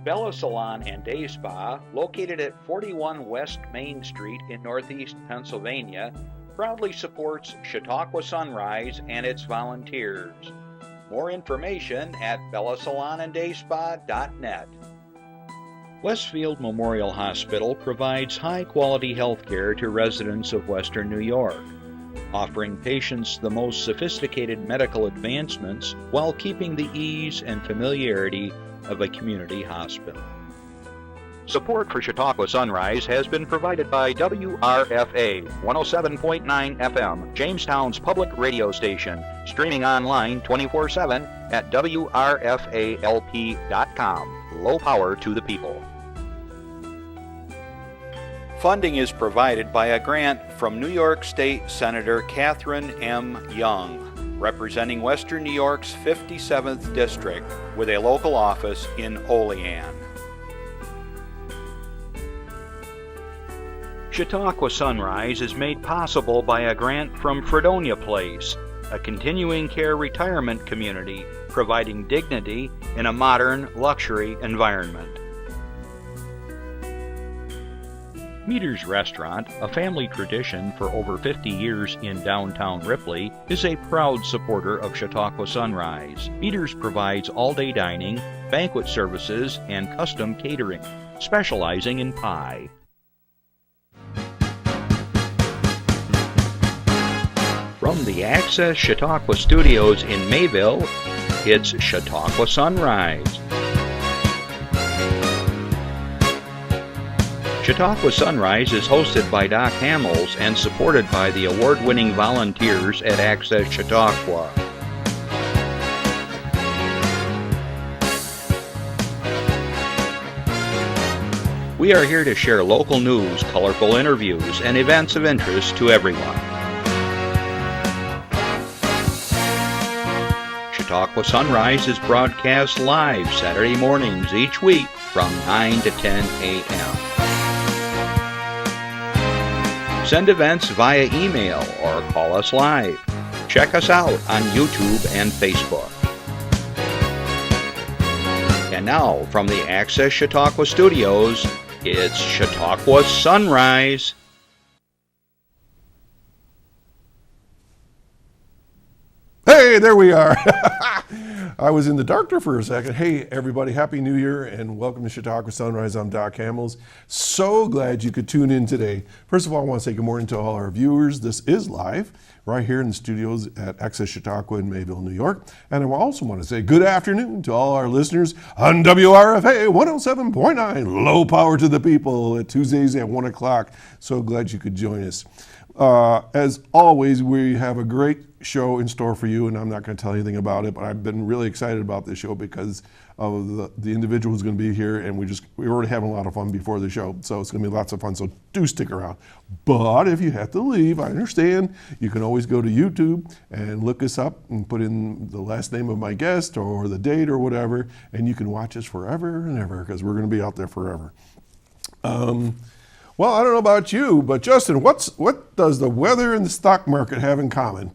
Bella Salon and Day Spa, located at 41 West Main Street in Northeast Pennsylvania, proudly supports Chautauqua Sunrise and its volunteers. More information at bellasalonanddayspa.net. Westfield Memorial Hospital provides high-quality health care to residents of Western New York, offering patients the most sophisticated medical advancements while keeping the ease and familiarity of a community hospital. Support for Chautauqua Sunrise has been provided by WRFA 107.9 FM, Jamestown's public radio station, streaming online 24/7 at WRFALP.com. Low power to the people. Funding is provided by a grant from New York State Senator Catherine M. Young, representing Western New York's 57th District with a local office in Olean. Chautauqua Sunrise is made possible by a grant from Fredonia Place, a continuing care retirement community providing dignity in a modern luxury environment. Meter's Restaurant, a family tradition for over 50 years in downtown Ripley, is a proud supporter of Chautauqua Sunrise. Meter's provides all-day dining, banquet services, and custom catering, specializing in pie. From the Access Chautauqua Studios in Mayville, it's Chautauqua Sunrise. Chautauqua Sunrise is hosted by Doc Hamels and supported by the award-winning volunteers at Access Chautauqua. We are here to share local news, colorful interviews, and events of interest to everyone. Chautauqua Sunrise is broadcast live Saturday mornings each week from 9 to 10 a.m. Send events via email or call us live. Check us out on YouTube and Facebook. And now, from the Access Chautauqua Studios, it's Chautauqua Sunrise. Hey, there we are. I was in the dark there for a second. Hey, everybody, Happy New Year and welcome to Chautauqua Sunrise. I'm Doc Hamels. So glad you could tune in today. First of all, I want to say good morning to all our viewers. This is live right here in the studios at Access Chautauqua in Mayville, New York. And I also want to say good afternoon to all our listeners on WRFA 107.9, low power to the people, at Tuesdays at 1 o'clock. So glad you could join us. As always, we have a great show in store for you, and I'm not going to tell anything about it, but I've been really excited about this show because of the individual who's going to be here, and we're already having a lot of fun before the show, so it's going to be lots of fun, so do stick around. But if you have to leave, I understand. You can always go to YouTube and look us up and put in the last name of my guest or the date or whatever, and you can watch us forever and ever because we're going to be out there forever. Well, I don't know about you, but Justin, what does the weather and the stock market have in common?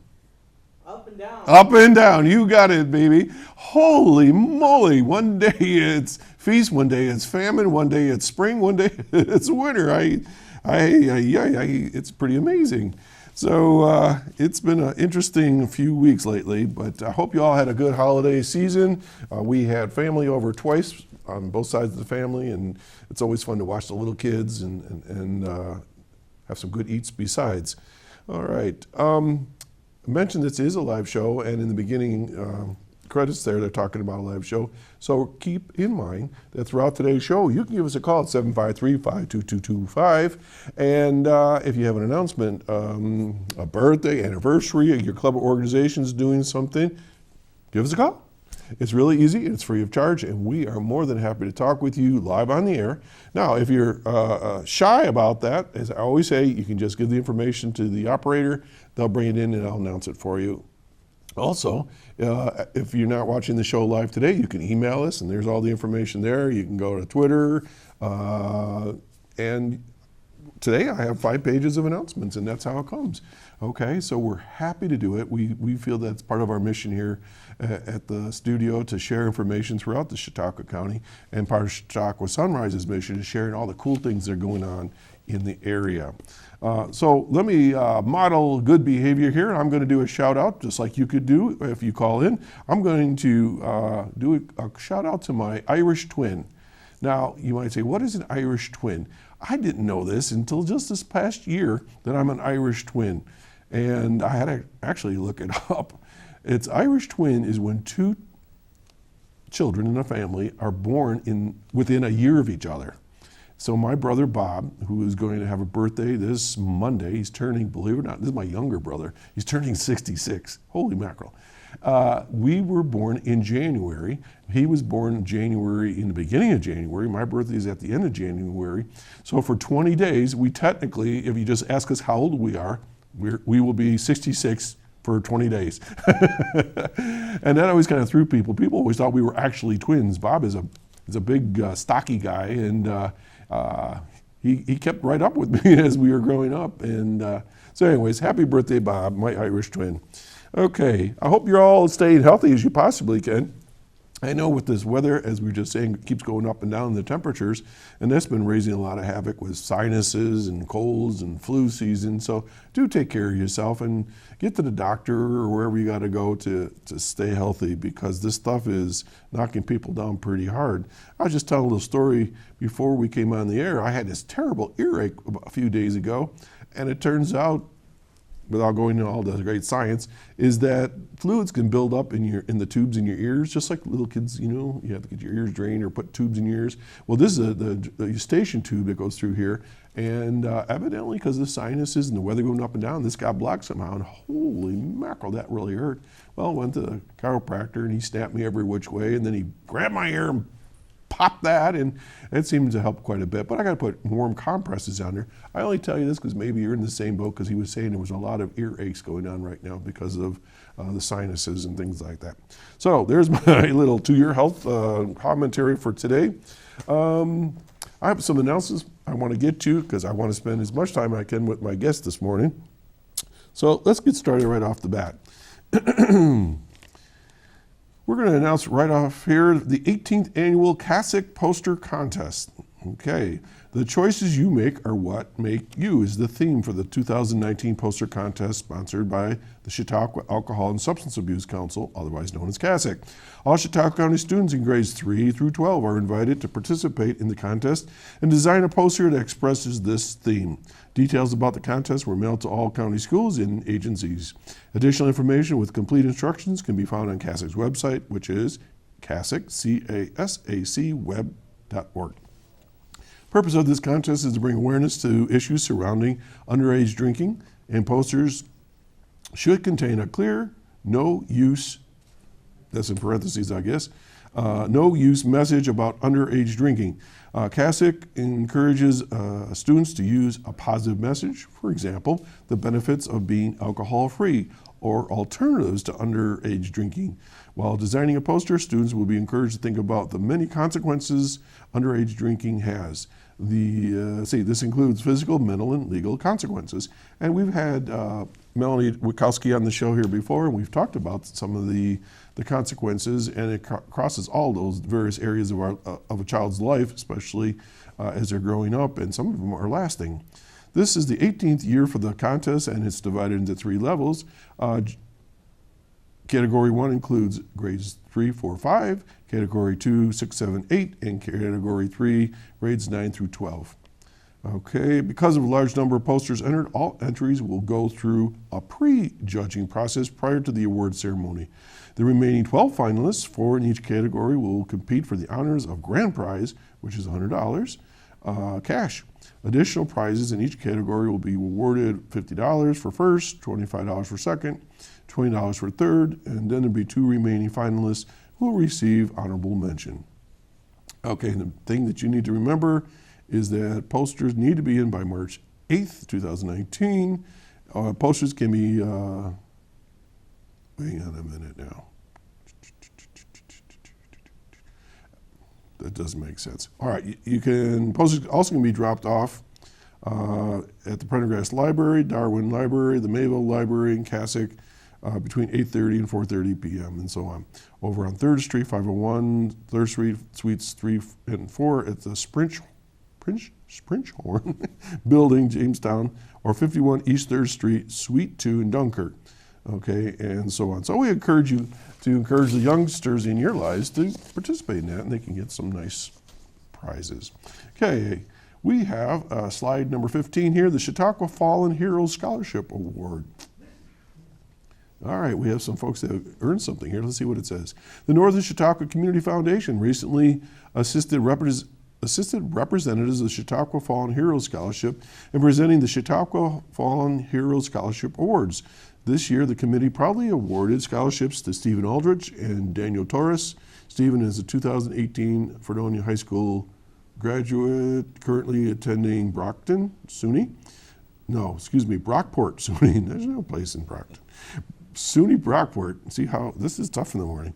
Up and down. Up and down. You got it, baby. Holy moly. One day it's feast, one day it's famine, one day it's spring, one day it's winter. It's pretty amazing. So it's been an interesting few weeks lately, but I hope you all had a good holiday season. We had family over twice on both sides of the family, and it's always fun to watch the little kids and have some good eats besides. All right. I mentioned this is a live show, and in the beginning credits there, they're talking about a live show. So keep in mind that throughout today's show, you can give us a call at 753-52225. And if you have an announcement, a birthday, anniversary, your club or organization is doing something, give us a call. It's really easy, it's free of charge, and we are more than happy to talk with you live on the air. Now, if you're shy about that, as I always say, you can just give the information to the operator. They'll bring it in and I'll announce it for you. Also, if you're not watching the show live today, you can email us, and there's all the information there. You can go to Twitter and today I have 5 pages of announcements, and that's how it comes. Okay, so we're happy to do it. We feel that's part of our mission here at the studio to share information throughout the Chautauqua County, and part of Chautauqua Sunrise's mission is sharing all the cool things that are going on in the area. So let me model good behavior here. I'm going to do a shout out just like you could do if you call in. I'm going to do a shout out to my Irish twin. Now, you might say, what is an Irish twin? I didn't know this until just this past year that I'm an Irish twin. And I had to actually look it up. It's Irish twin is when 2 children in a family are born within a year of each other. So my brother Bob, who is going to have a birthday this Monday, he's turning, believe it or not, this is my younger brother, he's turning 66. Holy mackerel. We were born in January. He was born in January, in the beginning of January. My birthday is at the end of January. So for 20 days, we technically, if you just ask us how old we are, we will be 66 for 20 days. And that always kind of threw people. People always thought we were actually twins. Bob is a big, stocky guy, and he kept right up with me as we were growing up. And so anyways, happy birthday, Bob, my Irish twin. Okay, I hope you're all staying healthy as you possibly can. I know with this weather, as we were just saying, it keeps going up and down the temperatures, and that's been raising a lot of havoc with sinuses and colds and flu season. So do take care of yourself and get to the doctor or wherever you got to go to stay healthy, because this stuff is knocking people down pretty hard. I was just telling a little story before we came on the air. I had this terrible earache a few days ago, and it turns out, without going into all the great science, is that fluids can build up in the tubes in your ears, just like little kids, you have to get your ears drained or put tubes in your ears. Well, this is the eustachian tube that goes through here, and evidently because of the sinuses and the weather going up and down, this got blocked somehow, and holy mackerel, that really hurt. Well, I went to the chiropractor, and he snapped me every which way, and then he grabbed my ear and pop that, and it seems to help quite a bit. But I got to put warm compresses on there. I only tell you this because maybe you're in the same boat, because he was saying there was a lot of earaches going on right now because of the sinuses and things like that. So there's my little to your health commentary for today. I have some announcements I want to get to because I want to spend as much time I can with my guest this morning. So let's get started right off the bat. We're going to announce right off here the 18th annual CASIC Poster Contest. Okay, the choices you make are what make you is the theme for the 2019 poster contest, sponsored by the Chautauqua Alcohol and Substance Abuse Council, otherwise known as CASIC. All Chautauqua County students in grades 3 through 12 are invited to participate in the contest and design a poster that expresses this theme. Details about the contest were mailed to all county schools and agencies. Additional information with complete instructions can be found on CASIC's website, which is CASIC, C-A-S-A-C, web.org. Purpose of this contest is to bring awareness to issues surrounding underage drinking, and posters should contain a clear, no use, that's in parentheses, I guess, no use message about underage drinking. CASIC encourages students to use a positive message, for example, the benefits of being alcohol-free or alternatives to underage drinking. While designing a poster, students will be encouraged to think about the many consequences underage drinking has. This includes physical, mental, and legal consequences. And we've had Melanie Wachowski on the show here before, and we've talked about some of the consequences, and it crosses all those various areas of a child's life, especially as they're growing up, and some of them are lasting. This is the 18th year for the contest, and it's divided into 3 levels. Category 1 includes grades 3, 4, 5, Category 2, 6, 7, 8, and Category 3, grades 9 through 12. Okay, because of a large number of posters entered, all entries will go through a pre-judging process prior to the award ceremony. The remaining 12 finalists, 4 in each category, will compete for the honors of grand prize, which is $100, cash. Additional prizes in each category will be awarded $50 for first, $25 for second, $20 for third, and then there'll be 2 remaining finalists who will receive honorable mention. Okay, the thing that you need to remember is that posters need to be in by March 8th, 2019. Posters can be, hang on a minute now. That doesn't make sense. All right, posters also can be dropped off at the Prendergast Library, Darwin Library, the Mayville Library in Cassock, between 8:30 and 4:30 p.m. and so on. Over on 3rd Street, 501 3rd Street, Suites 3 and 4 at the Sprinchhorn Building, Jamestown, or 51 East 3rd Street, Suite 2 in Dunkirk. Okay, and so on. So we encourage you to encourage the youngsters in your lives to participate in that, and they can get some nice prizes. Okay, we have slide number 15 here, the Chautauqua Fallen Heroes Scholarship Award. All right, we have some folks that have earned something here. Let's see what it says. The Northern Chautauqua Community Foundation recently assisted representatives of the Chautauqua Fallen Heroes Scholarship in presenting the Chautauqua Fallen Heroes Scholarship Awards. This year, the committee proudly awarded scholarships to Stephen Aldrich and Daniel Torres. Stephen is a 2018 Fredonia High School graduate, currently attending Brockport, SUNY. There's no place in Brockton. SUNY Brockport. See how this is tough in the morning.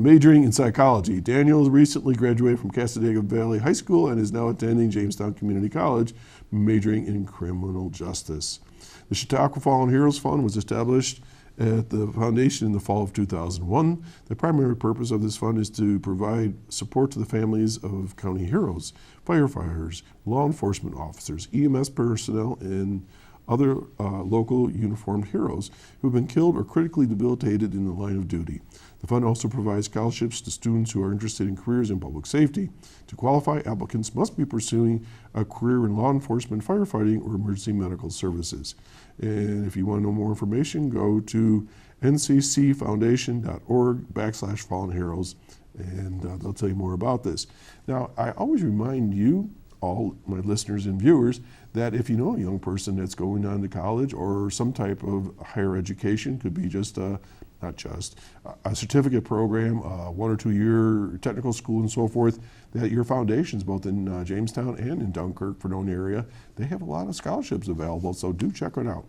Majoring in psychology. Daniel recently graduated from Casadega Valley High School and is now attending Jamestown Community College, majoring in criminal justice. The Chautauqua Fallen Heroes Fund was established at the foundation in the fall of 2001. The primary purpose of this fund is to provide support to the families of county heroes, firefighters, law enforcement officers, EMS personnel, and other local uniformed heroes who have been killed or critically debilitated in the line of duty. The fund also provides scholarships to students who are interested in careers in public safety. To qualify, applicants must be pursuing a career in law enforcement, firefighting, or emergency medical services. And if you want to know more information, go to nccfoundation.org/fallen heroes, and they'll tell you more about this. Now, I always remind you, all my listeners and viewers, that if you know a young person that's going on to college or some type of higher education, could be just a certificate program, 1 or 2 year technical school and so forth, that your foundations, both in Jamestown and in Dunkirk, Fredonia area, they have a lot of scholarships available, so do check it out.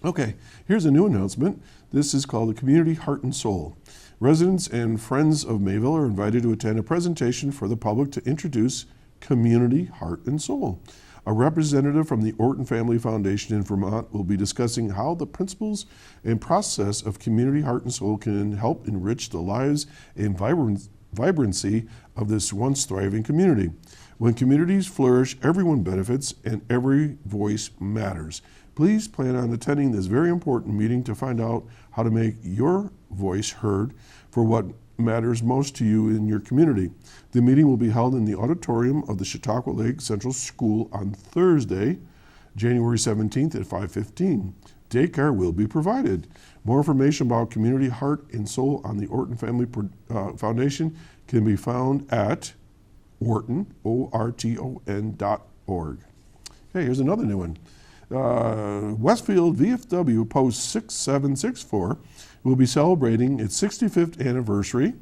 Okay, here's a new announcement. This is called the Community Heart and Soul. Residents and friends of Mayville are invited to attend a presentation for the public to introduce Community Heart and Soul. A representative from the Orton Family Foundation in Vermont will be discussing how the principles and process of Community Heart and Soul can help enrich the lives and vibrancy of this once thriving community. When communities flourish, everyone benefits and every voice matters. Please plan on attending this very important meeting to find out how to make your voice heard for what matters most to you in your community. The meeting will be held in the auditorium of the Chautauqua Lake Central School on Thursday, January 17th at 5:15. Daycare will be provided. More information about Community Heart and Soul on the Orton Family Foundation can be found at Orton, orton.org. Okay, here's another new one. Westfield VFW Post 6764 will be celebrating its 65th anniversary,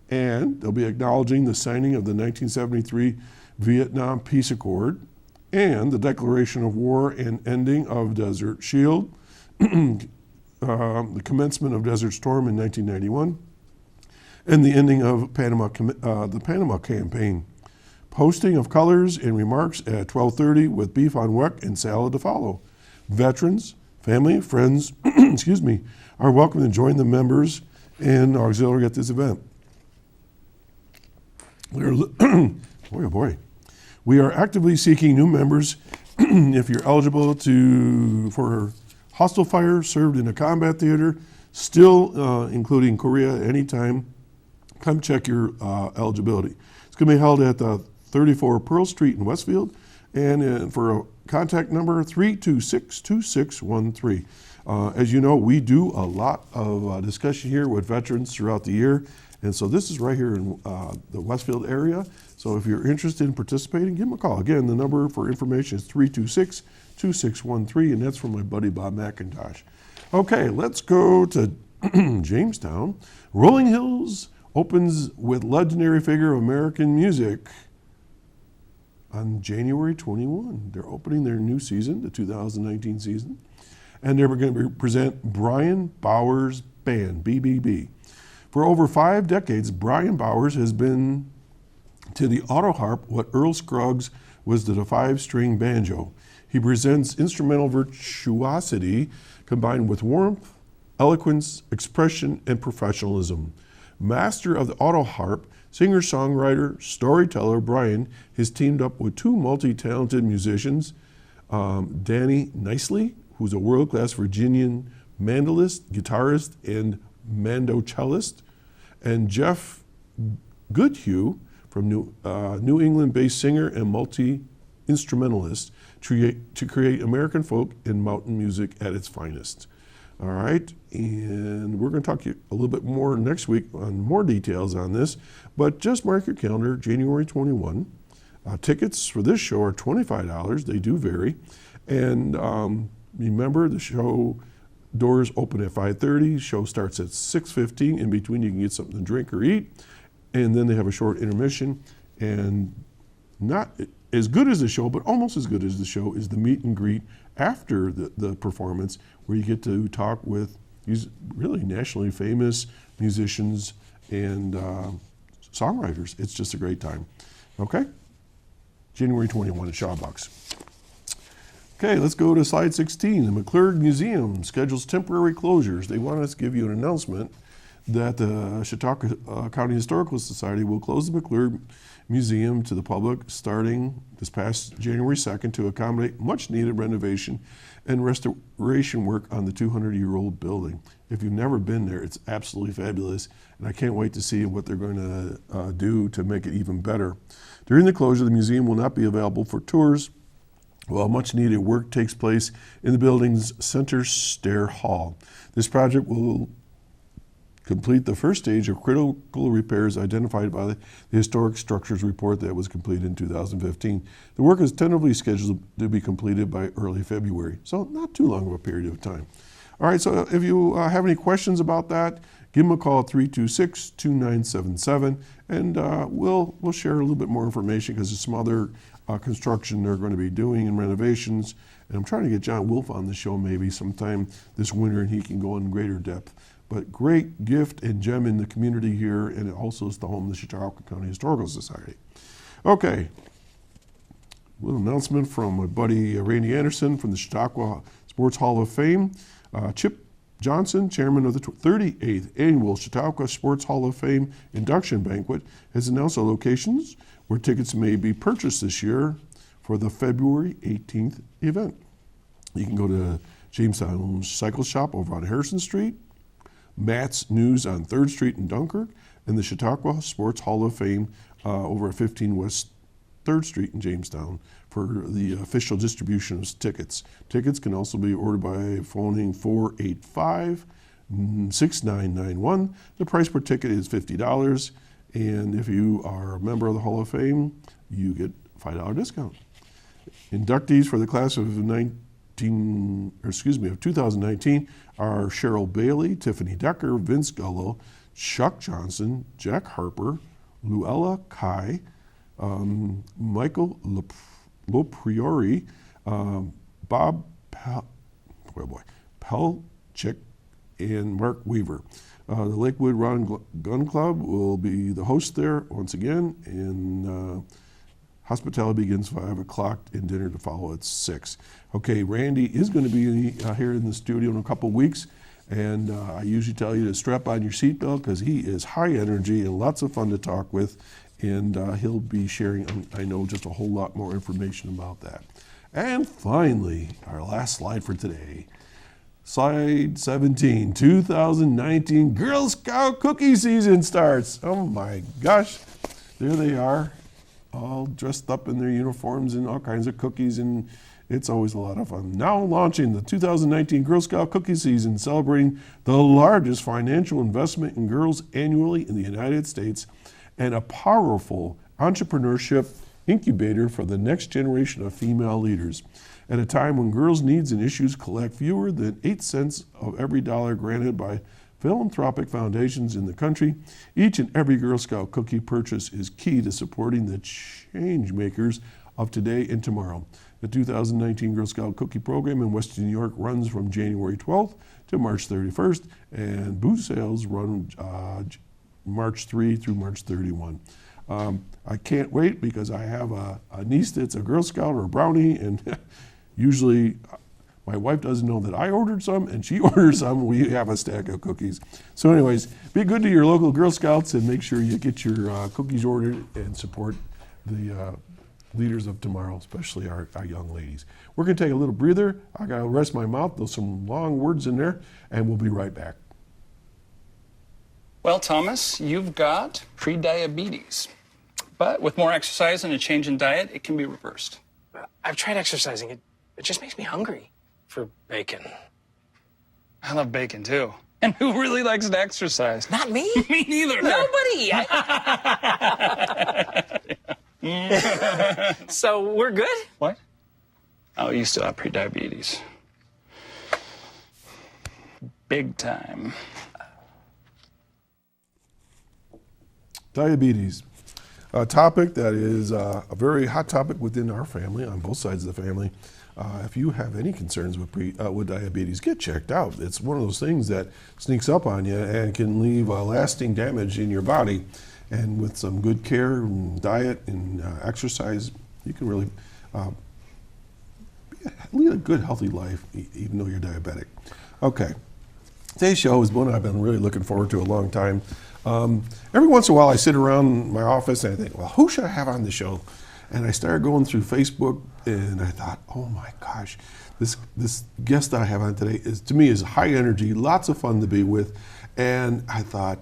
and they'll be acknowledging the signing of the 1973 Vietnam Peace Accord and the declaration of war and ending of Desert Shield, the commencement of Desert Storm in 1991, and the ending of the Panama Campaign. Posting of colors and remarks at 12:30 with beef on weck and salad to follow. Veterans, family, friends, are welcome to join the members and auxiliary at this event. We are actively seeking new members. If you're eligible for hostile fire, served in a combat theater, still including Korea at any time, come check your eligibility. It's going to be held at the 34 Pearl Street in Westfield, and for a contact number 326-2613. As you know, we do a lot of discussion here with veterans throughout the year, and so this is right here in the Westfield area. So if you're interested in participating, give them a call. Again, the number for information is 326-2613, and that's from my buddy Bob McIntosh. Okay, let's go to Jamestown. Rolling Hills opens with legendary figure of American music on January 21. They're opening their new season, the 2019 season, and they're going to present Brian Bowers Band, BBB. For over 5 decades, Brian Bowers has been to the auto harp what Earl Scruggs was the 5-string banjo. He presents instrumental virtuosity combined with warmth, eloquence, expression, and professionalism. Master of the auto harp, singer-songwriter, storyteller Brian has teamed up with two multi-talented musicians, Danny Nicely, who's a world-class Virginian mandolist, guitarist, and mandocellist, and Jeff Goodhue, from New England-based singer and multi-instrumentalist, to create American folk and mountain music at its finest. All right, and we're going to talk to you a little bit more next week on more details on this, but just mark your calendar, January 21. Tickets for this show are $25. They do vary. And remember, the show doors open at 5:30. Show starts at 6:15. In between, you can get something to drink or eat. And then they have a short intermission. And not as good as the show, but almost as good as the show, is the meet and greet after the performance, where you get to talk with these really nationally famous musicians and songwriters. It's just a great time. Okay? January 21 at Shawbucks. Okay, let's go to slide 16. The McClurg Museum schedules temporary closures. They want us to give you an announcement that the Chautauqua County Historical Society will close the McClurg Museum to the public starting this past January 2nd to accommodate much needed renovation and restoration work on the 200-year-old building. If you've never been there, it's absolutely fabulous, and I can't wait to see what they're going to do to make it even better. During the closure, the museum will not be available for tours, while much needed work takes place in the building's center stair hall. This project will complete the first stage of critical repairs identified by the Historic Structures Report that was completed in 2015. The work is tentatively scheduled to be completed by early February, so not too long of a period of time. All right, so if you have any questions about that, give them a call at 326-2977, and we'll share a little bit more information because there's some other construction they're going to be doing and renovations. And I'm trying to get John Wolf on the show maybe sometime this winter, and he can go in greater depth. But great gift and gem in the community here, and it also is the home of the Chautauqua County Historical Society. Okay, a little announcement from my buddy Randy Anderson from the Chautauqua Sports Hall of Fame. Chip Johnson, chairman of the 38th Annual Chautauqua Sports Hall of Fame Induction Banquet, has announced the locations where tickets may be purchased this year for the February 18th event. You can go to Jamestown Cycle Shop over on Harrison Street, Matt's News on 3rd Street in Dunkirk, and the Chautauqua Sports Hall of Fame over at 15 West 3rd Street in Jamestown for the official distribution of tickets. Tickets can also be ordered by phoning 485-6991. The price per ticket is $50, and if you are a member of the Hall of Fame, you get a $5 discount. Inductees for the class of 2019 are Cheryl Bailey, Tiffany Decker, Vince Gullo, Chuck Johnson, Jack Harper, Luella Kai, Michael Lopriori, Bob Pelchick, and Mark Weaver. The Lakewood Rod Gun Club will be the host there once again, and hospitality begins 5 o'clock and dinner to follow at 6. Okay, Randy is going to be here in the studio in a couple weeks, and I usually tell you to strap on your seatbelt because he is high energy and lots of fun to talk with, and he'll be sharing, I know, just a whole lot more information about that. And finally, our last slide for today. Slide 17, 2019 Girl Scout cookie season starts. Oh my gosh, there they are, all dressed up in their uniforms and all kinds of cookies, and it's always a lot of fun. Now launching the 2019 Girl Scout cookie season, celebrating the largest financial investment in girls annually in the United States and a powerful entrepreneurship incubator for the next generation of female leaders. At a time when girls' needs and issues collect fewer than 8 cents of every dollar granted by philanthropic foundations in the country, each and every Girl Scout cookie purchase is key to supporting the change makers of today and tomorrow. The 2019 Girl Scout Cookie Program in Western New York runs from January 12th to March 31st, and booth sales run March 3 through March 31. I can't wait because I have a niece that's a Girl Scout or a Brownie, and usually my wife doesn't know that I ordered some, and she orders some. We have a stack of cookies. So anyways, be good to your local Girl Scouts and make sure you get your cookies ordered and support the leaders of tomorrow, especially our young ladies. We're going to take a little breather. I got to rest my mouth. There's some long words in there, and we'll be right back. Well, Thomas, you've got prediabetes. But with more exercise and a change in diet, it can be reversed. I've tried exercising. It just makes me hungry for bacon. I love bacon, too. And who really likes to exercise? Not me. Me neither. Nobody. So we're good? What? Oh, you still have prediabetes. Big time. Diabetes, a topic that is a very hot topic within our family, on both sides of the family. If you have any concerns with diabetes, get checked out. It's one of those things that sneaks up on you and can leave lasting damage in your body. And with some good care and diet and exercise, you can really lead a good, healthy life, even though you're diabetic. Okay, today's show is one I've been really looking forward to a long time. Every once in a while, I sit around my office and I think, well, who should I have on the show? And I started going through Facebook, and I thought, oh my gosh, this guest that I have on today to me is high energy, lots of fun to be with, and I thought,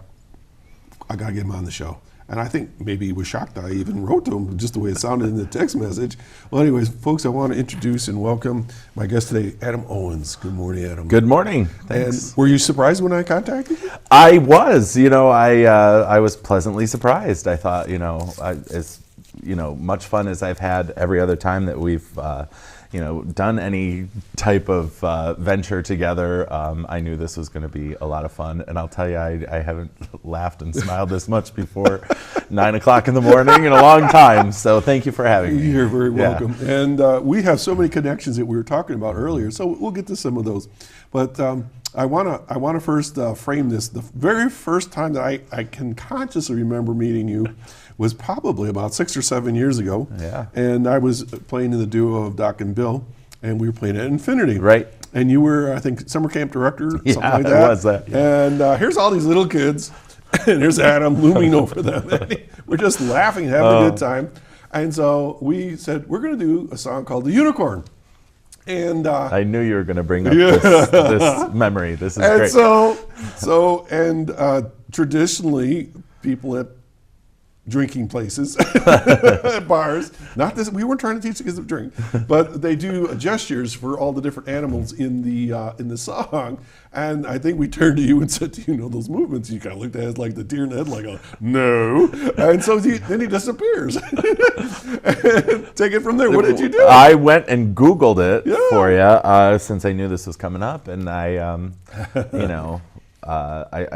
I gotta get him on the show. And I think maybe he was shocked that I even wrote to him, just the way it sounded in the text message. Well, anyways, folks, I want to introduce and welcome my guest today, Adam Owens. Good morning, Adam. Good morning. Thanks. And were you surprised when I contacted you? I was. I was pleasantly surprised. I thought, as much fun as I've had every other time that we've done any type of venture together, I knew this was going to be a lot of fun. And I'll tell you, I haven't laughed and smiled this much before 9 o'clock in the morning in a long time. So thank you for having me. You're very welcome. Yeah. And we have so many connections that we were talking about earlier, so we'll get to some of those. But I want to first frame this. The very first time that I can consciously remember meeting you was probably about 6 or 7 years ago. Yeah. And I was playing in the duo of Doc and Bill, and we were playing at Infinity. Right. And you were, I think, summer camp director, something like that. Yeah, I was that. Yeah. And here's all these little kids, and here's Adam looming over them. And we're just laughing, having a good time. And so we said, we're going to do a song called The Unicorn. And I knew you were going to bring up this memory. This is great. And traditionally, people at drinking places, bars. Not this. We weren't trying to teach the kids to drink, but they do gestures for all the different animals in the song. And I think we turned to you and said, "Do you know those movements?" You kind of looked at us like the deer in the headlight, "No." And so then he disappears. Take it from there. What did you do? I went and Googled it for you since I knew this was coming up, and I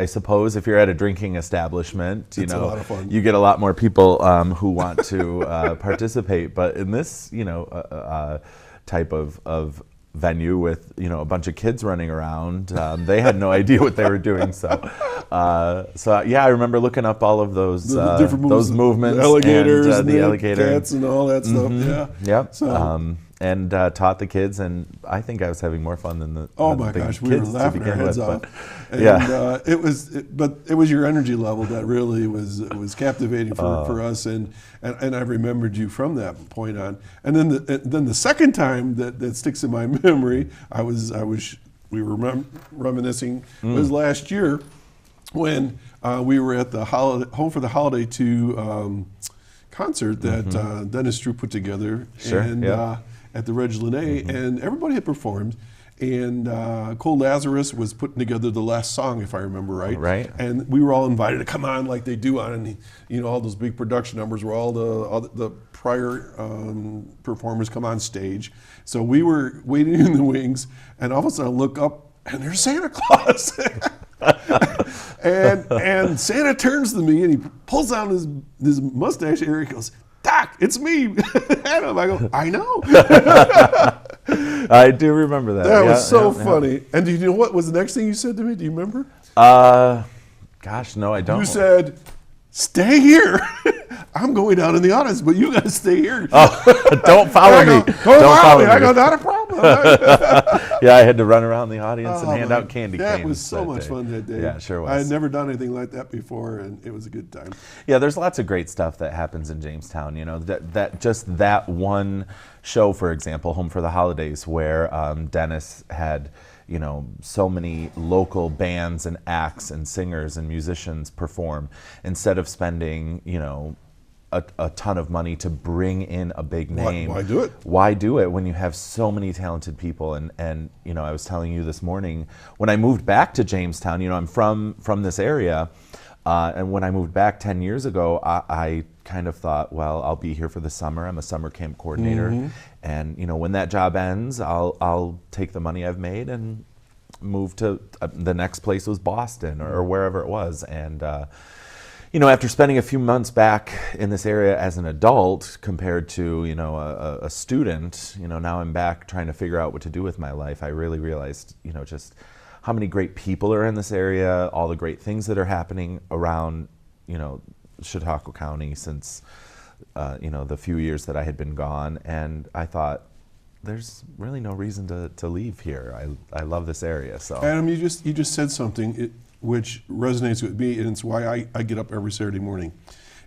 suppose if you're at a drinking establishment, It's a lot of fun. you get a lot more people who want to participate. But in this, type of venue with a bunch of kids running around, they had no idea what they were doing. So I remember looking up all of those the different those movements, the alligators, and the alligator, cats, and all that stuff. Yeah. Yep. So, and taught the kids, and I think I was having more fun than the oh my the gosh, we kids were to laughing our begin heads with, off. but, And it was your energy level that really was captivating for us, and I remembered you from that point on. And then the second time that sticks in my memory, we were reminiscing was last year when we were at the Home for the Holiday 2 concert that Dennis Drew put together. Sure, And at the Reg Lene, and everybody had performed. And Cole Lazarus was putting together the last song, if I remember right. Right. And we were all invited to come on like they do on, all those big production numbers where all the prior performers come on stage. So we were waiting in the wings, and all of a sudden I look up, and there's Santa Claus. and Santa turns to me, and he pulls down his mustache area. He goes, "Doc, it's me, Adam." I go, "I know." I do remember that. That was so funny. And do you know what was the next thing you said to me? Do you remember? Gosh, no, I don't. You said, stay here. I'm going down in the audience, but you guys stay here. Oh, don't follow me. Don't follow me. I go, not a problem. Yeah, I had to run around the audience and hand out candy canes. That was so much fun that day. Yeah, sure was. I had never done anything like that before, and it was a good time. Yeah, there's lots of great stuff that happens in Jamestown. You know, that one show, for example, Home for the Holidays, where Dennis had, you know, so many local bands and acts and singers and musicians perform, instead of spending, you know, a ton of money to bring in a big name. Why do it? Why do it when you have so many talented people? And you know, I was telling you this morning, when I moved back to Jamestown, you know, I'm from this area, and when I moved back 10 years ago, I kind of thought, well, I'll be here for the summer. I'm a summer camp coordinator, and you know, when that job ends, I'll take the money I've made and move to the next place was Boston or wherever it was. And you know, after spending a few months back in this area as an adult compared to, you know, a student, you know, now I'm back trying to figure out what to do with my life. I really realized, you know, just how many great people are in this area, all the great things that are happening around, you know, Chautauqua County since, you know, the few years that I had been gone. And I thought, there's really no reason to leave here. I love this area. So Adam, you just said something which resonates with me, and it's why I get up every Saturday morning,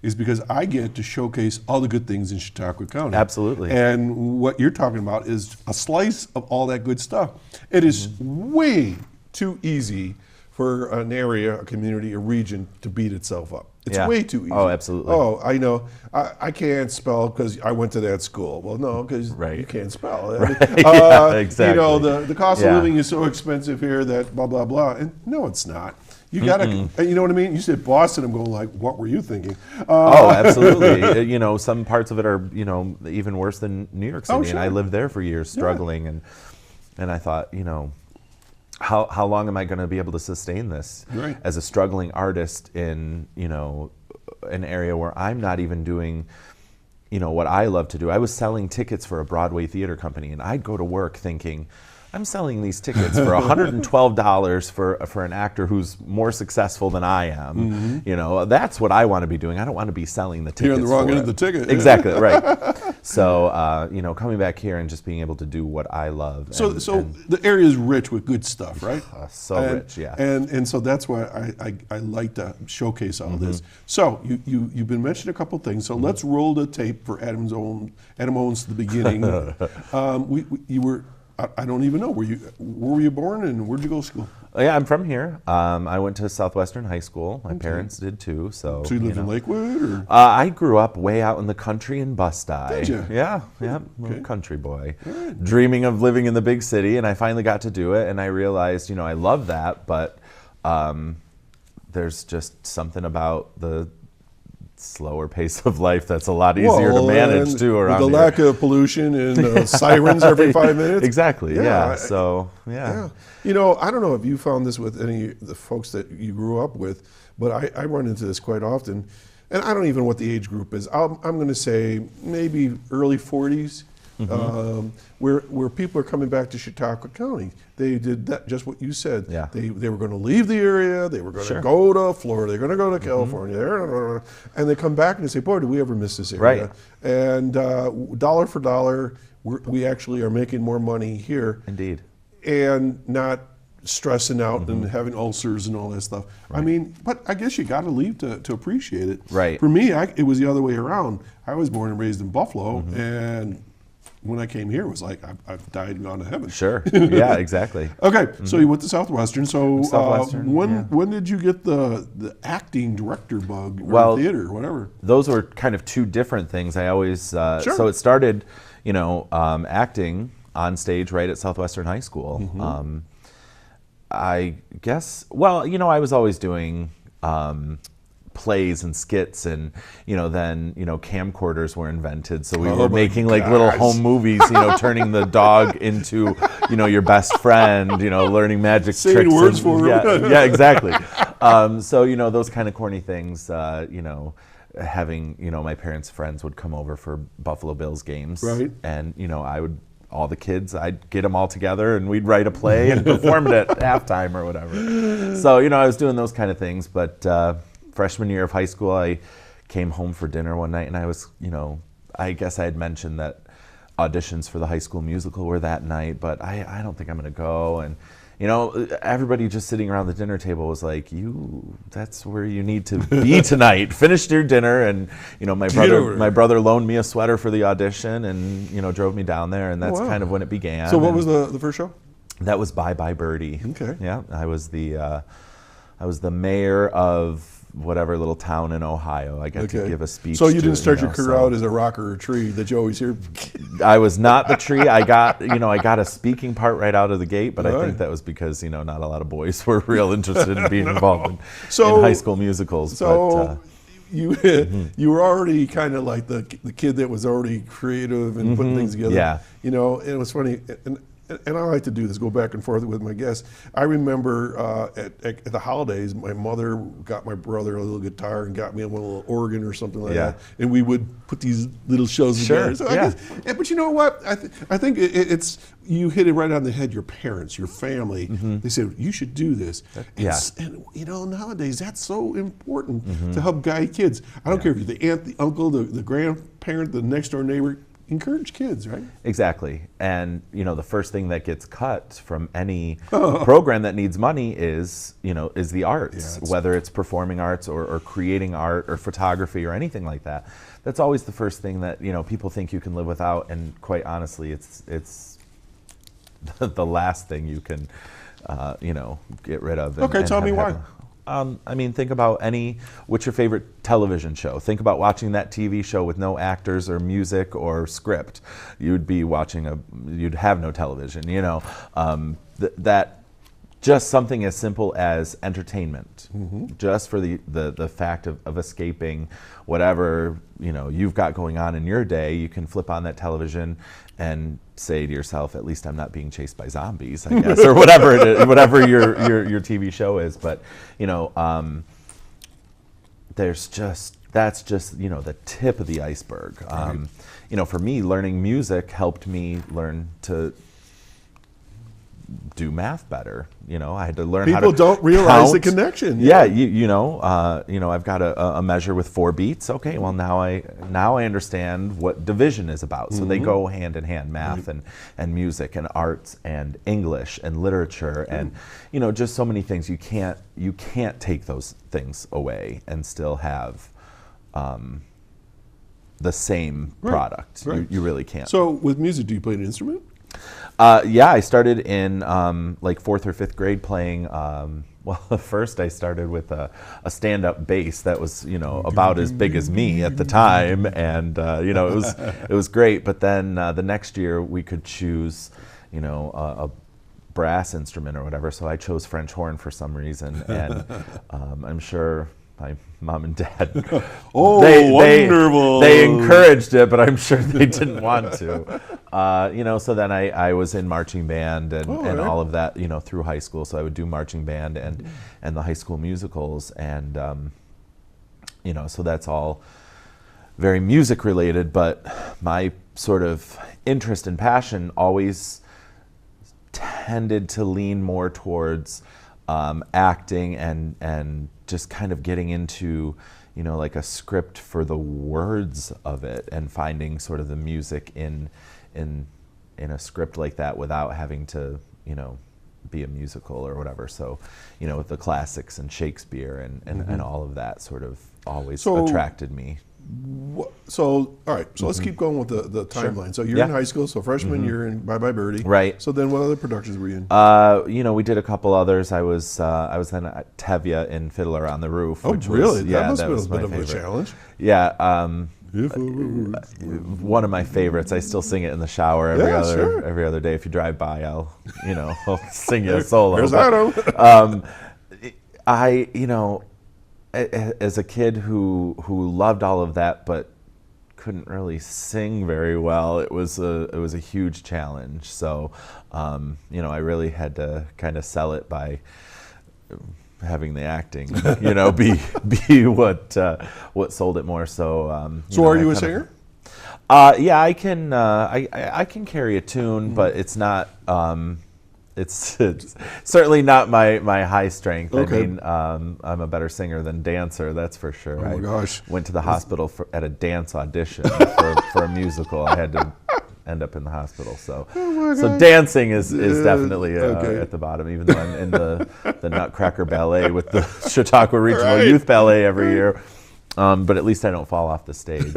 is because I get to showcase all the good things in Chautauqua County. Absolutely. And what you're talking about is a slice of all that good stuff. It is way too easy for an area, a community, a region to beat itself up. It's way too easy. Oh, absolutely. Oh, I know. I can't spell because I went to that school. Well, no, because you can't spell. Yeah, exactly. You know, the cost of living is so expensive here that blah, blah, blah. And no, it's not. You got to, you know what I mean? You said Boston, I'm going like, what were you thinking? Oh, absolutely. You know, some parts of it are, you know, even worse than New York City. And I lived there for years struggling. And I thought, you know, how long am I going to be able to sustain this as a struggling artist in, you know, an area where I'm not even doing, you know, what I love to do. I was selling tickets for a Broadway theater company, and I'd go to work thinking, I'm selling these tickets for $112 for an actor who's more successful than I am. You know, that's what I want to be doing. I don't want to be selling the tickets. You're on the wrong end of the ticket. Exactly, right. So, you know, coming back here and just being able to do what I love. So the area is rich with good stuff, right? Rich, yeah. And so that's why I like to showcase all this. So you've been mentioning a couple things. So let's roll the tape for Adam Owens to the beginning. You were, I don't even know, where were you born and where'd you go to school? Yeah, I'm from here. I went to Southwestern High School. My parents did too. So you lived in Lakewood? Or? I grew up way out in the country in Bust-Eye. Did you? Yeah, little country boy. Dreaming of living in the big city, and I finally got to do it, and I realized, you know, I love that, but there's just something about the slower pace of life that's a lot easier to manage too around with the lack of pollution and sirens every 5 minutes. Exactly. Yeah. You know, I don't know if you found this with any of the folks that you grew up with, but I run into this quite often, and I don't even know what the age group is. I'm going to say maybe early 40s. Where people are coming back to Chautauqua County. They did that, just what you said. Yeah. They were going to leave the area, they were going to go to Florida, they're going to go to California, and they come back and they say, boy, did we ever miss this area. Right. And dollar for dollar, we actually are making more money here. Indeed. And not stressing out and having ulcers and all that stuff. I mean, but I guess you got to leave to appreciate it. Right. For me, it was the other way around. I was born and raised in Buffalo, and when I came here, it was like, I've died and gone to heaven. Sure. Yeah, exactly. Okay, so you went to Southwestern. So Southwestern, when did you get the acting director bug, or theater, or whatever? Those were kind of two different things. I always, so it started, you know, acting on stage right at Southwestern High School. I guess, well, you know, I was always doing plays and skits, and you know, then you know, camcorders were invented, so we were making like little home movies, you know, turning the dog into, you know, your best friend, you know, learning magic tricks. Words for him. Yeah, exactly. So you know, those kind of corny things, you know, having, you know, my parents' friends would come over for Buffalo Bills games, right? And you know, all the kids, I'd get them all together and we'd write a play and perform it at halftime or whatever. So, you know, I was doing those kind of things, but freshman year of high school, I came home for dinner one night, and I was, I guess I had mentioned that auditions for the High School Musical were that night, but I don't think I'm going to go. And everybody just sitting around the dinner table was like, that's where you need to be tonight. Finished your dinner, and my brother loaned me a sweater for the audition, and drove me down there, and that's kind of when it began. So what was the first show? That was Bye Bye Birdie. Okay. Yeah, I was the mayor of whatever little town in Ohio. I got to give a speech. So you didn't start your career out as a rocker or tree that you always hear. I was not the tree. I got a speaking part right out of the gate, but I think that was because not a lot of boys were real interested in being involved in High School Musicals. So you were already kind of like the kid that was already creative and putting things together. Yeah. And it was funny. And I like to do this, go back and forth with my guests. I remember at the holidays, my mother got my brother a little guitar and got me a little organ or something like that, and we would put these little shows together. So I guess, but you know what? I think it's you hit it right on the head. Your parents, your family, they said you should do this. And nowadays that's so important to help guide kids. I don't care if you're the aunt, the uncle, the grandparent, the next door neighbor. Encourage kids, right? Exactly. And the first thing that gets cut from any program that needs money is the arts, whether it's performing arts or creating art or photography or anything like that. That's always the first thing that people think you can live without, and quite honestly, it's the last thing you can get rid of. Okay, tell me why. Think about what's your favorite television show? Think about watching that TV show with no actors or music or script. You'd have no television, that just something as simple as entertainment, just for the fact of escaping whatever you've got going on in your day. You can flip on that television and say to yourself, at least I'm not being chased by zombies, I guess, or whatever it is, whatever your TV show is. But that's just the tip of the iceberg. For me, learning music helped me learn to do math better. I had to learn how to don't realize count. the connection. Yeah, I've got a measure with 4 beats. Okay, well now I understand what division is about. So they go hand in hand, math and music and arts and English and literature and just so many things. You can't take those things away and still have the same product. Right. You really can't. So with music, do you play an instrument? I started in 4th or 5th grade playing. First I started with a stand-up bass that was about as big as me at the time, and it was great. But then the next year we could choose a brass instrument or whatever. So I chose French horn for some reason, and I'm sure my mom and dad, wonderful. They encouraged it, but I'm sure they didn't want to. So then I was in marching band and all of that, through high school. So I would do marching band and the High School Musicals, and so that's all very music related. But my sort of interest and passion always tended to lean more towards acting and just kind of getting into like a script for the words of it, and finding sort of the music in a script like that without having to be a musical or whatever. So with the classics and Shakespeare and all of that sort of always attracted me. So all right, so let's keep going with the timeline. Sure. So you're in high school, so freshman year in Bye Bye Birdie. Right. So then what other productions were you in? We did a couple others. I was then at Tevye in Fiddler on the Roof. Oh, which really? Was, That must have was been a bit my of a favorite. challenge. Yeah. One of my favorites. I still sing it in the shower every other day. If you drive by, I'll sing you a solo. There's Otto. As a kid who loved all of that, but couldn't really sing very well, it was a huge challenge. So, I really had to kind of sell it by having the acting, be what sold it more. So, so are you a singer? Yeah, I can carry a tune, but it's not it's certainly not my high strength. Okay. I mean, I'm a better singer than dancer, that's for sure. Oh my gosh. Went to the hospital at a dance audition for a musical. I had to end up in the hospital. So dancing is definitely okay. at the bottom, even though I'm in the Nutcracker Ballet with the Chautauqua Regional Youth Ballet every year. But at least I don't fall off the stage.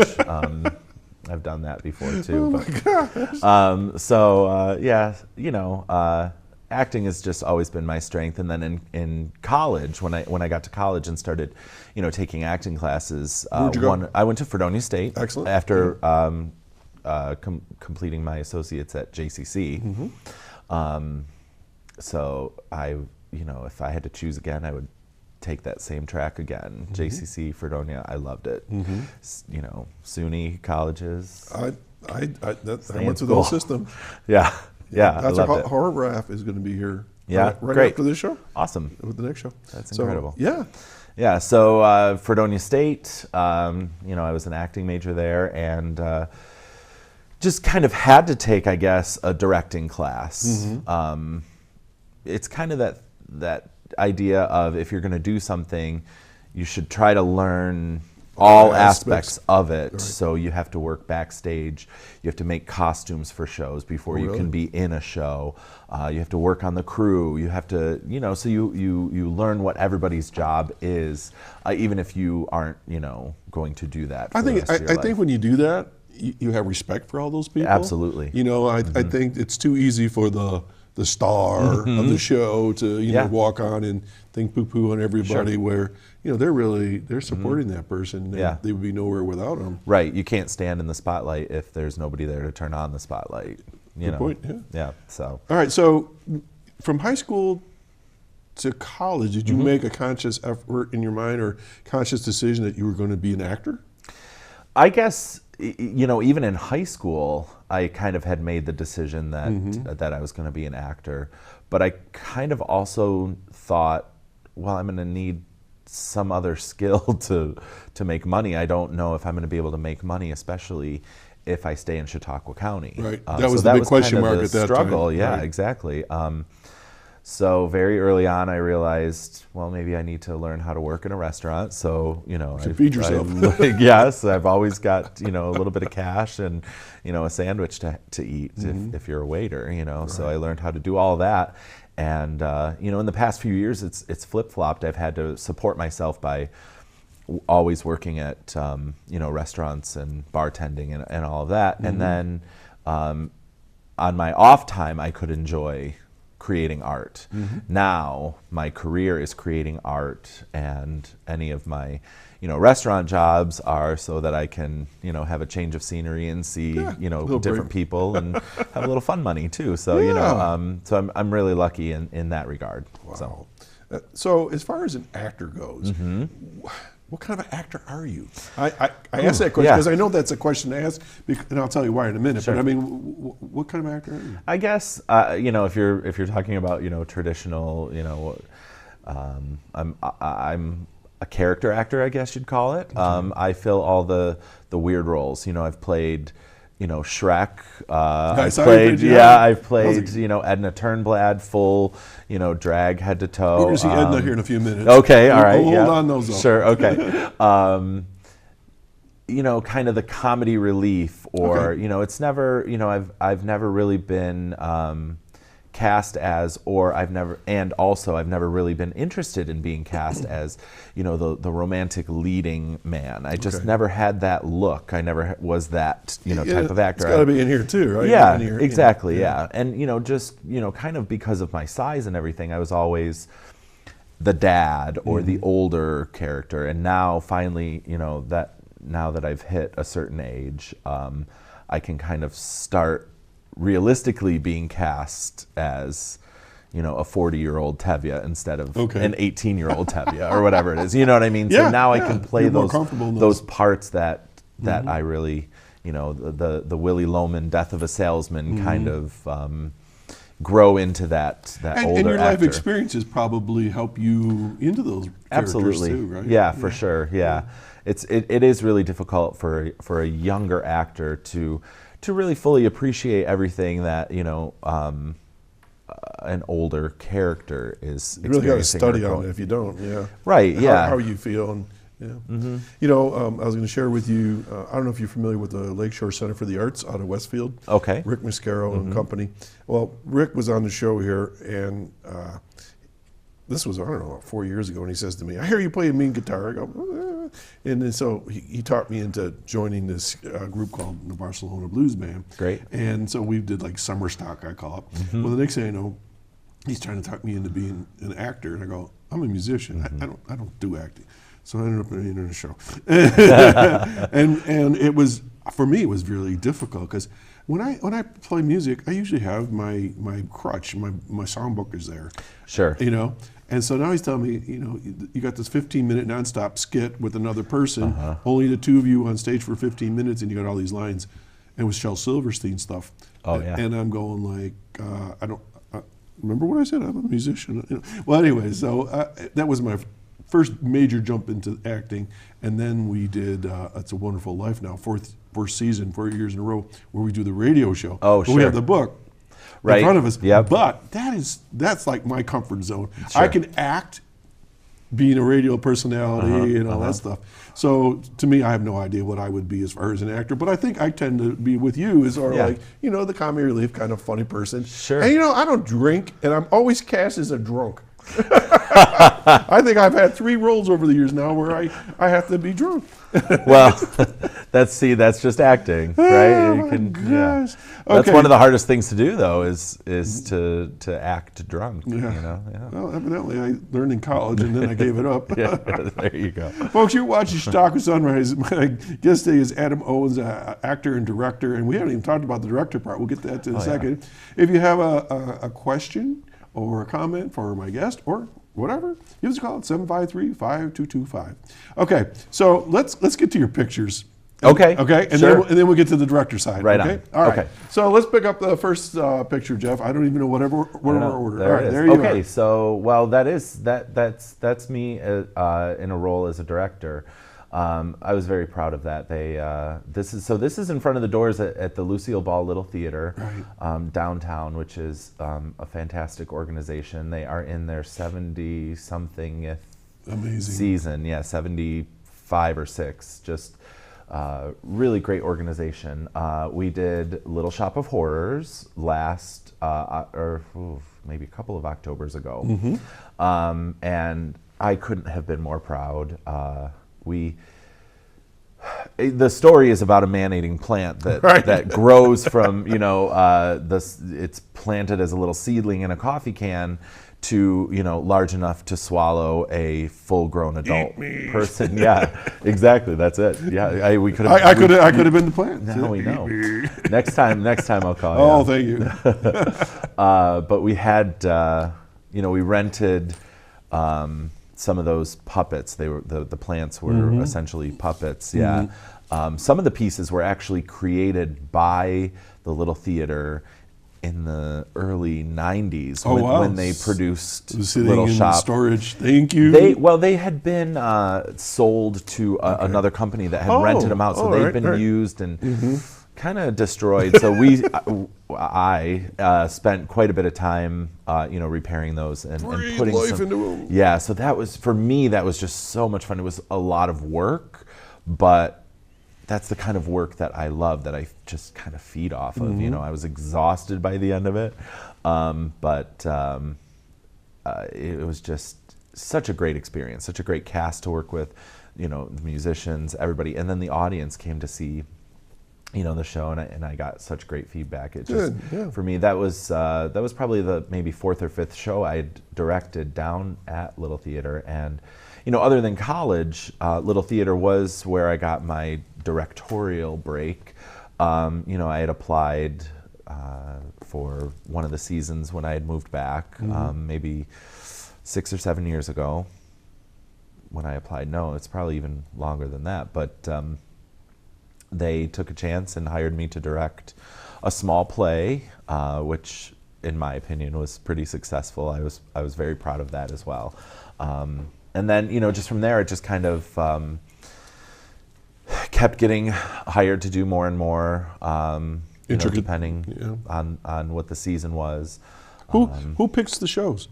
I've done that before too. Acting has just always been my strength. And then in college, when I got to college and started, taking acting classes, Where'd you go? I went to Fredonia State. Excellent. After completing my associates at JCC. So if I had to choose again, I would take that same track again. JCC, Fredonia, I loved it. SUNY colleges. I went through the whole system. Yeah, That's I our loved it. horror rap is going to be here. Yeah, right great. after this show. Awesome. With the next show. That's incredible. Yeah. Yeah, so Fredonia State, I was an acting major there, and just kind of had to take, I guess, a directing class. It's kind of that idea of if you're going to do something, you should try to learn all aspects of it. Right. So you have to work backstage. You have to make costumes for shows before you can be in a show. You have to work on the crew. You have to, so you learn what everybody's job is, even if you aren't, going to do that. I think when you do that, you have respect for all those people. Absolutely. I think it's too easy for the star of the show to walk on and think poo-poo on everybody. Where they're supporting that person. And they would be nowhere without them. Right. You can't stand in the spotlight if there's nobody there to turn on the spotlight. Good point. Yeah. So. All right. So from high school to college, did you make a conscious effort in your mind or conscious decision that you were going to be an actor? I guess, even in high school, I kind of had made the decision that I was going to be an actor. But I kind of also thought, well, I'm going to need some other skill to make money. I don't know if I'm going to be able to make money, especially if I stay in Chautauqua County. Right. That was the big question mark at that struggle. time. Yeah, right. Exactly. So very early on, I realized, well, maybe I need to learn how to work in a restaurant. So, to feed yourself. Yes, I've always got, a little bit of cash and, a sandwich to eat if you're a waiter, Right. So I learned how to do all that. And, in the past few years, it's flip-flopped. I've had to support myself by always working at, restaurants and bartending and all of that. And then on my off time, I could enjoy creating art. Now my career is creating art, and any of my restaurant jobs are so that I can have a change of scenery and see different break. people and have a little fun money too. So so I'm really lucky in that regard. Wow. So as far as an actor goes, what kind of an actor are you? I asked that question because I know that's a question to ask, and I'll tell you why in a minute. Sure. But I mean, what kind of actor are you? I guess if you're talking about traditional, I'm a character actor, I guess you'd call it. I fill all the weird roles. I've played Shrek. I've played Edna Turnblad, full drag head to toe. We're going to see Edna here in a few minutes. Okay, all right. Hold on those. Sure. Okay. Kind of the comedy relief, or it's never I've never really been cast as, or I've never really been interested in being cast as the romantic leading man. I just never had that look. I never was that type of actor. It's got to be in here too, right? Yeah, exactly. Yeah, and just kind of because of my size and everything, I was always the dad or the older character. And now finally, now that I've hit a certain age, I can kind of start realistically being cast as a 40-year-old Tevye instead of an 18-year-old Tevye or whatever it is. You know what I mean? So now I can play those parts that I really, the Willy Loman Death of a Salesman kind of grow into that older actor. And your life experiences probably help you into those characters too, right? Yeah, for sure. Yeah. It is really difficult for a younger actor to really fully appreciate everything that an older character is You really got to experiencing study or on going- it if you don't. Yeah. Right, yeah. How you feel. And, yeah. You know, I was going to share with you, I don't know if you're familiar with the Lakeshore Center for the Arts out of Westfield. Okay. Rick Mascaro and company. Well, Rick was on the show here, and this was, I don't know, 4 years ago, and he says to me, I hear you play a mean guitar. I go, and then so he talked me into joining this group called the Barcelona Blues Band. Great. And so we did like summer stock, I call it. Well, the next thing I know, he's trying to talk me into being an actor, and I go, I'm a musician. I don't do acting. So I ended up in a show. and it was, for me, it was really difficult because when I play music, I usually have my crutch, my songbook is there. Sure. You know? And so now he's telling me, you know, you got this 15-minute nonstop skit with another person, only the two of you on stage for 15 minutes, and you got all these lines. And it was Shel Silverstein stuff. Oh, yeah. And I'm going like, I don't, remember what I said? I'm a musician. You know? Well, anyway, so that was my first major jump into acting. And then we did It's a Wonderful Life now, fourth season, 4 years in a row, where we do the radio show. Oh, but we have sure. the book Right. in front of us. Yep. But that's like my comfort zone. Sure. I can act being a radio personality and all that stuff. So to me, I have no idea what I would be as far as an actor, but I think I tend to be with you as sort of Yeah. like, you know, the comic relief kind of funny person. Sure. And you know, I don't drink, and I'm always cast as a drunk. I think I've had 3 roles over the years now where I have to be drunk. Well, that's just acting, right? Oh You my can- gosh. That's Okay. one of the hardest things to do, though, is to act drunk. Yeah. You know, yeah. Well, evidently I learned in college and then I gave it up. Yeah, there you go. Folks, you're watching Chautauqua Sunrise. My guest today is Adam Owens, actor and director, and we haven't even talked about the director part. We'll get to that in a second. If you have a question or a comment for my guest or whatever, give us a call at 753-5225. Okay, so let's get to your pictures. Okay. Okay, and Sure. then we'll get to the director side. Right okay? on. All right. Okay. So let's pick up the first picture, Jeff. I don't even know whatever order. There All it right, is. there you Okay, are. so that's me in a role as a director. I was very proud of that. This is in front of the doors at the Lucille Ball Little Theater downtown, which is a fantastic organization. They are in their 70-something Amazing. season, 75 or 6. Just really great organization. We did Little Shop of Horrors last, maybe a couple of Octobers ago, and I couldn't have been more proud. The story is about a man-eating plant that grows from, it's planted as a little seedling in a coffee can to, large enough to swallow a full-grown adult person. Yeah, exactly. That's it. Yeah, we could have. I could have been the plant. Now we know. Next time I'll call you. Oh, thank you. But we had, we rented some of those puppets. They were the plants were essentially puppets. Yeah. Some of the pieces were actually created by the Little Theater in the early 90s when they produced Sitting Little in Shop. storage. Thank you. They had been sold to another company that had rented them out, so they'd been used and kind of destroyed. So I spent quite a bit of time, repairing those and putting life some, into 'em. Yeah, so that was, for me, that was just so much fun. It was a lot of work, but that's the kind of work that I love, that I just kind of feed off of. I was exhausted by the end of it, but it was just such a great experience, such a great cast to work with, the musicians, everybody, and then the audience came to see the show, and I got such great feedback. It just, for me, that was probably the maybe 4th or 5th show I'd directed down at Little Theater. And other than college, Little Theater was where I got my directorial break. I had applied for one of the seasons when I had moved back, maybe 6 or 7 years ago. When I applied, no, it's probably even longer than that, but. They took a chance and hired me to direct a small play, which, in my opinion, was pretty successful. I was very proud of that as well. And then, just from there, it just kind of kept getting hired to do more and more, depending on what the season was. Who picks the shows?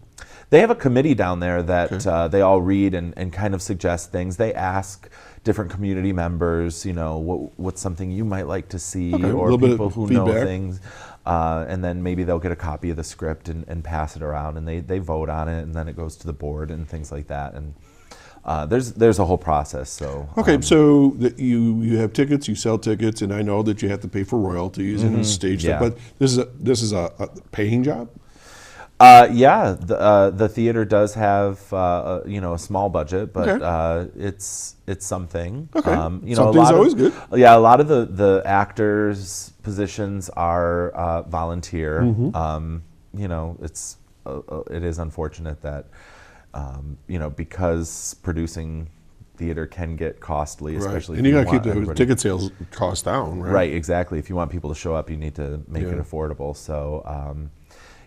They have a committee down there that they all read and kind of suggest things. They ask different community members, what's something you might like to see, or people who know things. And then maybe they'll get a copy of the script and pass it around, and they vote on it, and then it goes to the board and things like that. And there's a whole process. So so you have tickets, you sell tickets, and I know that you have to pay for royalties and stage stuff. But this is a paying job. The theater does have a small budget, but it's something. Okay. Something's always good. Yeah, a lot of the actors' positions are volunteer. It is unfortunate that because producing theater can get costly, especially and you got to keep the ticket sales costs down, right? Right, exactly. If you want people to show up, you need to make it affordable. So.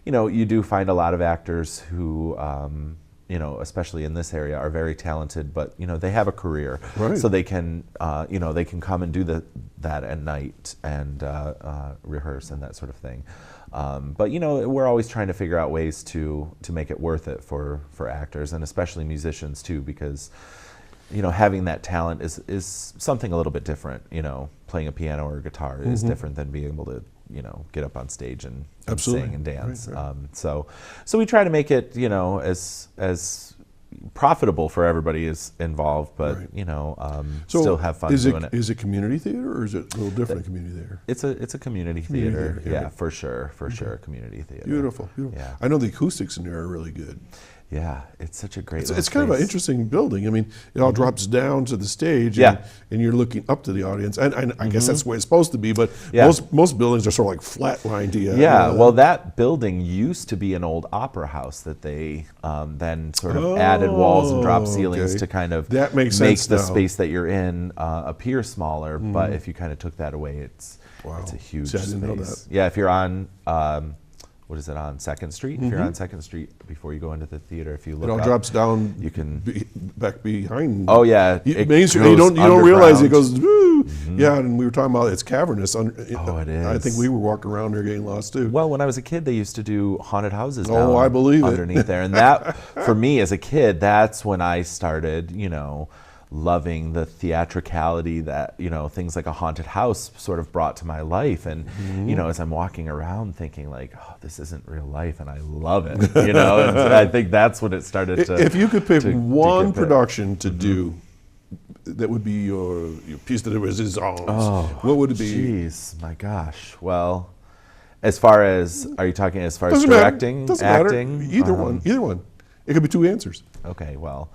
You do find a lot of actors who, especially in this area, are very talented, but they have a career, so they can, they can come and do that at night and rehearse and that sort of thing. But we're always trying to figure out ways to make it worth it for actors and especially musicians too, because having that talent is something a little bit different. Playing a piano or a guitar is different than being able to get up on stage and sing and dance. Right. So we try to make it, as profitable for everybody is involved, but still have fun doing it. Is it community theater or is it a little different community theater? It's a community theater. Yeah, for sure, community theater. Beautiful. Yeah. I know the acoustics in there are really good. Yeah, it's such a great. It's kind of an interesting building. I mean, it all drops down to the stage, and you're looking up to the audience. And I guess that's the way it's supposed to be. But most buildings are sort of like flat lined. Well, that building used to be an old opera house that they then sort of added walls and dropped ceilings to kind of make the space that you're in appear smaller. But if you kind of took that away, it's a huge space. I didn't know that. Yeah, if you're on. What is it on 2nd Street? If you're on 2nd Street before you go into the theater, if you look it all up, drops down. You can back behind. Oh yeah, Main Street. You don't realize it goes. Woo! Yeah, and we were talking about it's cavernous. It is. I think we were walking around there getting lost too. Well, when I was a kid, they used to do haunted houses. I believe underneath there, and that for me as a kid, that's when I started. Loving the theatricality that things like a haunted house sort of brought to my life, and as I'm walking around thinking like, oh, this isn't real life, and I love it. And I think that's when it started to. If you could pick one production to do, that would be your piece de resistance. What would it be? Jeez, my gosh. Well, as far as directing, acting? Matter. Either one. It could be two answers. Okay, well.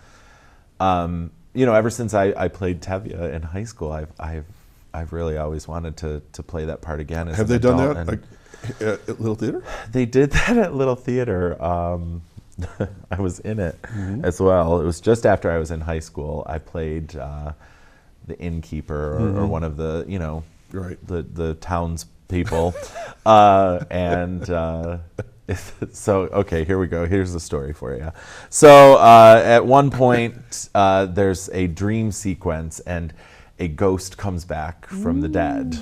Ever since I played Tevye in high school, I've really always wanted to play that part again. Have they done that at Little Theater? They did that at Little Theater. I was in it as well. It was just after I was in high school. I played the innkeeper or one of the the townspeople, and. So, okay, here we go. Here's the story for you. So, at one point, there's a dream sequence, and a ghost comes back from the dead.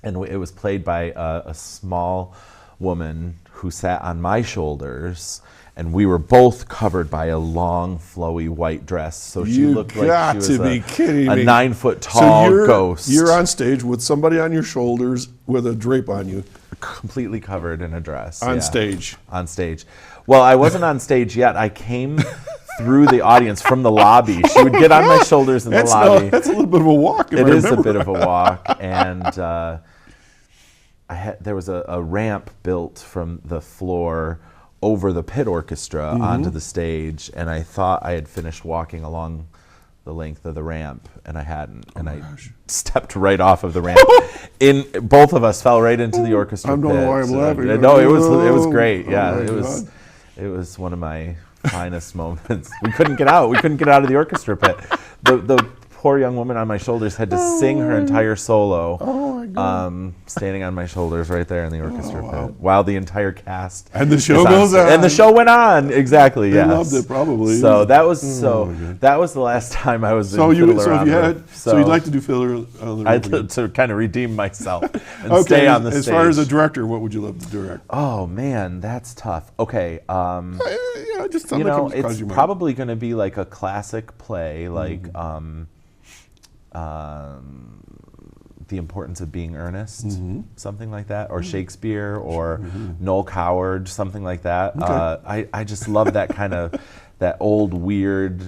And it was played by a small woman who sat on my shoulders, and we were both covered by a long, flowy white dress. So she looked like she was a 9-foot tall ghost. You're on stage with somebody on your shoulders with a drape on you. Completely covered in a dress. On stage. Well, I wasn't on stage yet. I came through the audience from the lobby. She would get on my shoulders in the lobby. That's a little bit of a walk. It is a bit of a walk. And there was a ramp built from the floor over the pit orchestra onto the stage. And I thought I had finished walking along the length of the ramp, and I hadn't, I stepped right off of the ramp. Both of us fell right into the orchestra pit. I don't know why I'm laughing. No, it was great. Yeah, it was one of my finest moments. We couldn't get out. We couldn't get out of the orchestra pit. The poor young woman on my shoulders had to sing her entire solo. Oh my God. Standing on my shoulders right there in the orchestra pit, while the entire cast And the show is goes on. and the show went on. Exactly. They Yes. loved it probably. So that was God. that was the last time I was So in you Fiddler so if on you the had Roof. so you'd like to do Fiddler on the I Roof had again. to kind of redeem myself and Okay, stay on the as stage. far as a director, what would you love to direct? Oh man, that's tough. Okay, Yeah, just you something know, comes it's across your mind. probably going to be like a classic play, like The Importance of Being Earnest, something like that, or Shakespeare, or Noel Coward, something like that. I just love that kind of that old weird.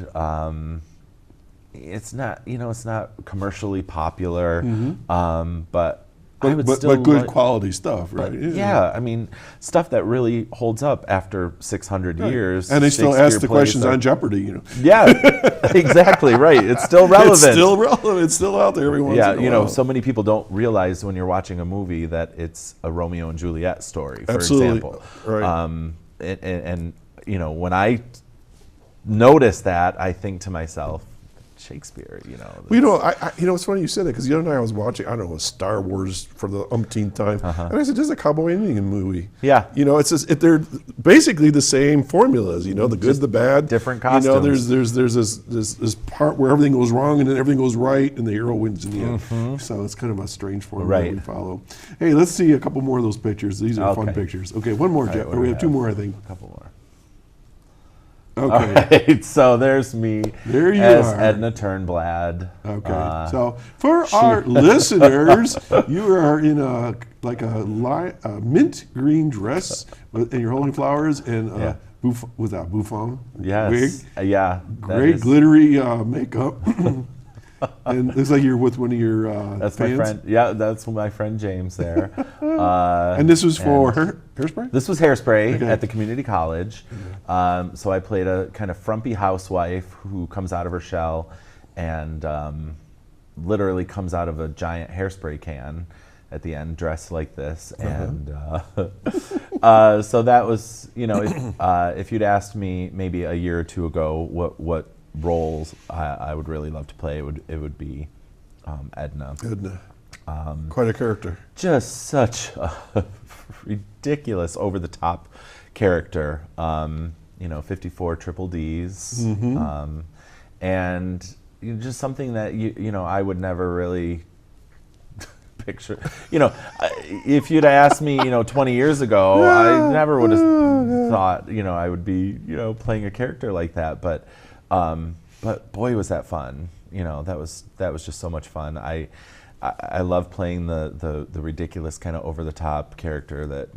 It's not it's not commercially popular, but I would still but good like- quality stuff, right? Yeah, I mean, stuff that really holds up after 600 years. And they still Shakespeare ask the plays questions are- on Jeopardy, Yeah, exactly, right. It's still relevant. It's still relevant. It's still out there every once Yeah, in a while. so many people don't realize when you're watching a movie that it's a Romeo and Juliet story, for Absolutely. example. Right. And when I notice that, I think to myself, Shakespeare, It's funny you said that because the other night I was watching, I don't know, Star Wars for the umpteenth time, and I said, "This is a cowboy Indian movie." Yeah. It's just, they're basically the same formulas. The good, the bad, different there's this part where everything goes wrong and then everything goes right, and the hero wins in the end. So it's kind of a strange formula Right. we follow. Hey, let's see a couple more of those pictures. These are fun Okay. pictures. Okay, one more, Jeff. what do We we have two have? more, I think. A couple more. Okay. All right, so there's me There you as are. Edna Turnblad. Okay, so for our listeners, you are in a mint green dress, and you're holding flowers and with that bouffant Yes. wig, Yeah. that great is- glittery makeup, and it looks like you're with one of your That's fans. my friend. Yeah, that's my friend James there. And this was for Hairspray. This was Hairspray Okay. at the community college. So I played a kind of frumpy housewife who comes out of her shell and literally comes out of a giant hairspray can at the end, dressed like this. And so that was, if you'd asked me maybe a year or two ago what roles I would really love to play, it would be Edna. Edna. Quite a character. Just such a ridiculous, over-the-top character. 54 triple Ds, and just something that I would never really picture. If you'd asked me, 20 years ago, I never would have thought, I would be, playing a character like that. But boy, was that fun. That was just so much fun. I love playing the ridiculous kind of over the top character that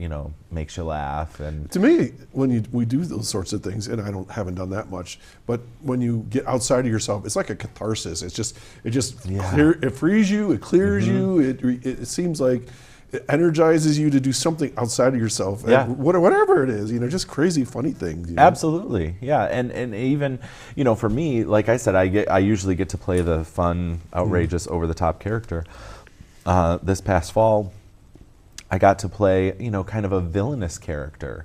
makes you laugh. And To me, when we do those sorts of things, and I haven't done that much, but when you get outside of yourself, it's like a catharsis. It just it frees you, it clears you. It seems like it energizes you to do something outside of yourself. Yeah. And whatever it is, just crazy, funny things. Absolutely, yeah, and even for me, like I said, I usually get to play the fun, outrageous, over the top character. This past fall, I got to play kind of a villainous character.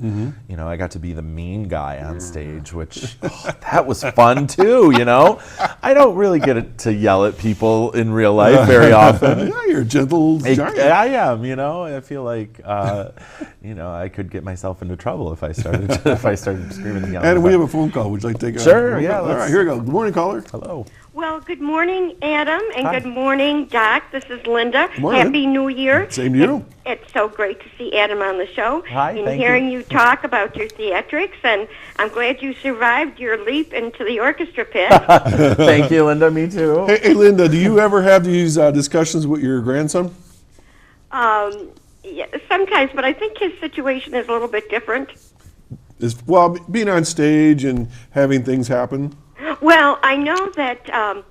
I got to be the mean guy on stage, which that was fun too. I don't really get to yell at people in real life very often. Yeah, you're a gentle giant. I am, I feel like, I could get myself into trouble if I started screaming and yelling. And we have a phone call. Would you like to take a Sure, yeah, All right, here we go. Good morning, caller. Hello. Well, good morning, Adam, and Hi. good morning, Doc. This is Linda. Morning. Happy New Year. Same to you. It's so great to see Adam on the show. Hi, and thank hearing you. you talk about your theatrics, and I'm glad you survived your leap into the orchestra pit. Thank you, Linda. Me too. Hey, Linda, do you ever have these discussions with your grandson? Yeah, sometimes, but I think his situation is a little bit different. Being on stage and having things happen. Well, I know that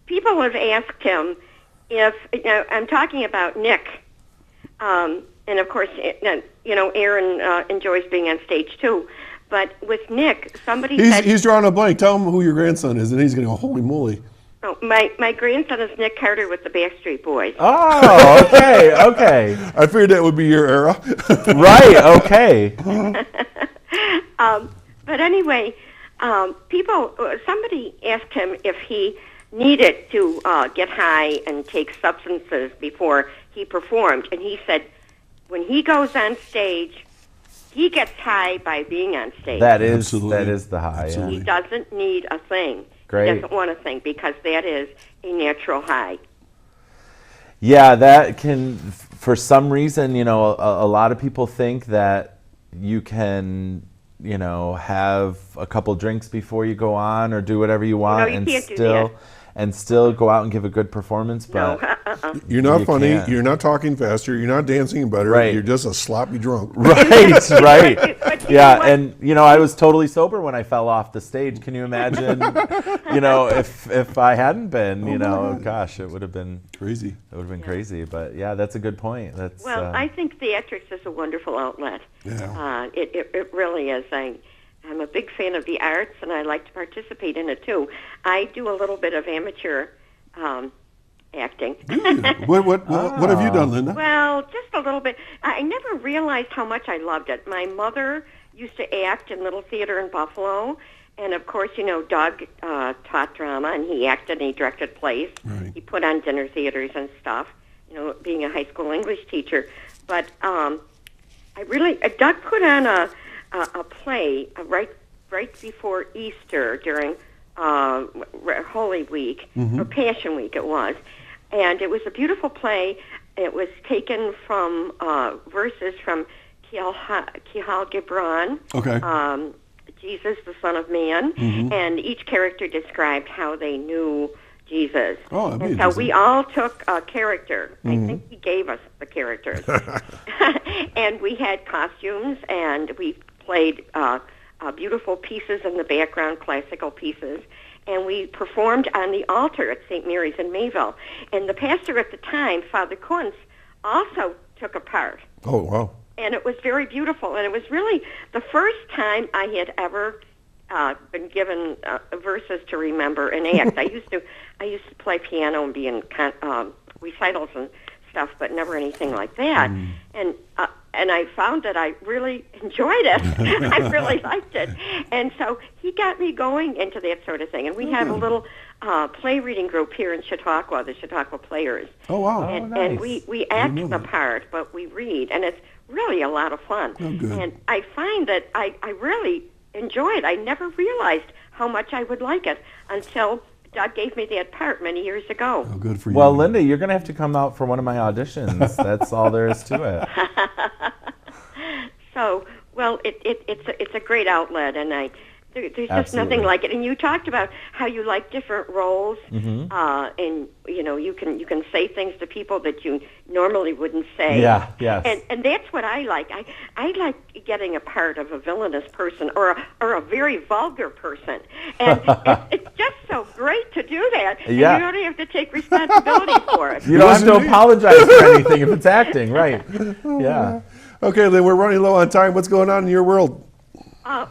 people have asked him if, I'm talking about Nick, and of course, Aaron enjoys being on stage too. But with Nick, somebody said... He's drawing a blank. Tell him who your grandson is, and he's going to go, holy moly. Oh, my grandson is Nick Carter with the Backstreet Boys. Oh, okay. I figured that would be your era. Right, okay. But anyway, somebody asked him if he needed to get high and take substances before he performed. And he said when he goes on stage, he gets high by being on stage. That is Absolutely. the high. Absolutely. He doesn't need a thing. Great. He doesn't want a thing because that is a natural high. Yeah, that can, for some reason, a lot of people think that you can, have a couple drinks before you go on or do whatever you want you and can't do still that. and still go out and give a good performance. No, But You're not You funny. can't. You're not talking faster. You're not dancing better. Right. You're just a sloppy drunk. right, right. But you Yeah, know what? and I was totally sober when I fell off the stage. Can you imagine? If I hadn't been, gosh, it would have been Crazy. It would have been crazy. But yeah, that's a good point. That's Well, I think theatrics is a wonderful outlet. Yeah. It really is. I'm a big fan of the arts, and I like to participate in it too. I do a little bit of amateur acting. What have you done, Linda? Well, just a little bit. I never realized how much I loved it. My mother used to act in Little Theater in Buffalo, and of course, Doug taught drama, and he acted and he directed plays. Right. He put on dinner theaters and stuff, being a high school English teacher. But Doug put on a play right before Easter during Holy Week, or Passion Week it was. And it was a beautiful play. It was taken from verses from Kihal Gibran, Okay. Jesus, the Son of Man, and each character described how they knew Jesus. Oh, that'd be and so interesting. we all took a character. I think he gave us the characters. And we had costumes, and we played beautiful pieces in the background, classical pieces. And we performed on the altar at St. Mary's in Mayville. And the pastor at the time, Father Kuntz, also took a part. Oh, wow. And it was very beautiful. And it was really the first time I had ever been given verses to remember and act. I used to play piano and be in recitals and stuff, but never anything like that. And I found that I really enjoyed it. I really liked it. And so he got me going into that sort of thing. And we have a little play reading group here in Chautauqua, the Chautauqua Players. Oh, wow. And we act know the that. part, but we read. And it's really a lot of fun. Oh, good. And I find that I really enjoy it. I never realized how much I would like it until Doug gave me that part many years ago. Oh, good for you. Well, Linda, you're going to have to come out for one of my auditions. That's all there is to it. So, well, it's a great outlet, and there's just Absolutely. nothing like it. And you talked about how you like different roles, and you can say things to people that you normally wouldn't say. Yeah, yes. And that's what I like. I like getting a part of a villainous person or a very vulgar person, and it's just so great to do that. And Yeah. you don't have to take responsibility for it. You don't have to Wasn't it? apologize for anything if it's acting, right? Yeah. Okay, Lynn, we're running low on time. What's going on in your world?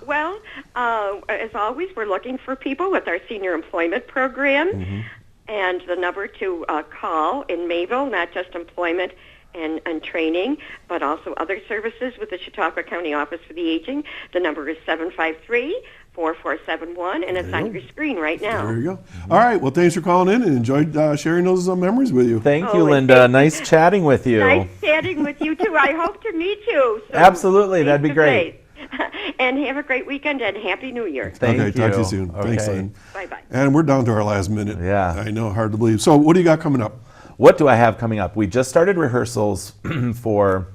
Well, as always, we're looking for people with our senior employment program, and the number to call in Mayville, not just employment and training, but also other services with the Chautauqua County Office for the Aging. The number is 753-4471, and it's on your screen right now. There you go. All right. Well, thanks for calling in and enjoyed sharing those memories with you. Thank Oh, you, and Linda. thank Nice chatting with you. Nice chatting with you, too. I hope to meet you soon, Absolutely. That'd be great. face-to-face. And have a great weekend and Happy New Year. Thank Okay, you. talk to you soon. Thanks, Okay. Lynn. Bye-bye. And we're down to our last minute. Yeah. I know, hard to believe. So what do you got coming up? What do I have coming up? We just started rehearsals for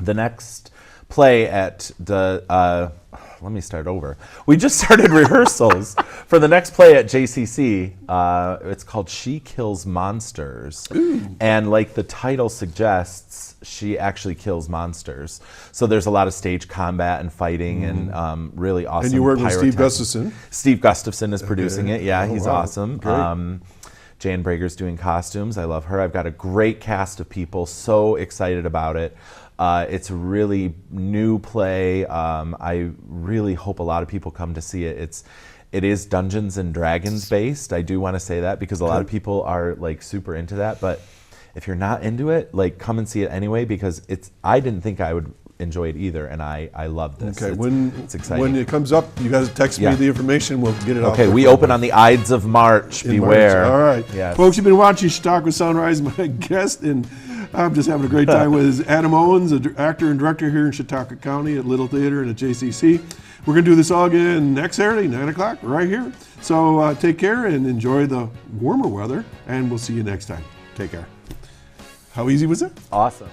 the next play at the. Let me start over. We just started rehearsals for the next play at JCC. It's called She Kills Monsters. And like the title suggests, she actually kills monsters. So there's a lot of stage combat and fighting and really awesome. And you work with Steve pyrotechnics. Gustafson. Steve Gustafson is producing it. Yeah, Oh, he's wow. awesome. Great. Jan Brager's doing costumes. I love her. I've got a great cast of people. So excited about it. It's a really new play. I really hope a lot of people come to see it. It is Dungeons and Dragons based. I do want to say that because a lot of people are like super into that. But if you're not into it, like come and see it anyway because I didn't think I would enjoy it either, and I love this. Okay, It's exciting. when it comes up, you guys text me Yeah. the information. We'll get it out. Okay, there we for open you. on the Ides of March. In March. Beware. All right. Yes. Folks, you've been watching Chautauqua Sunrise. My guest, and I'm just having a great time with, is Adam Owens, an actor and director here in Chautauqua County at Little Theater and at JCC. We're going to do this all again next Saturday, 9 o'clock, right here. So take care and enjoy the warmer weather, and we'll see you next time. Take care. How easy was it? Awesome.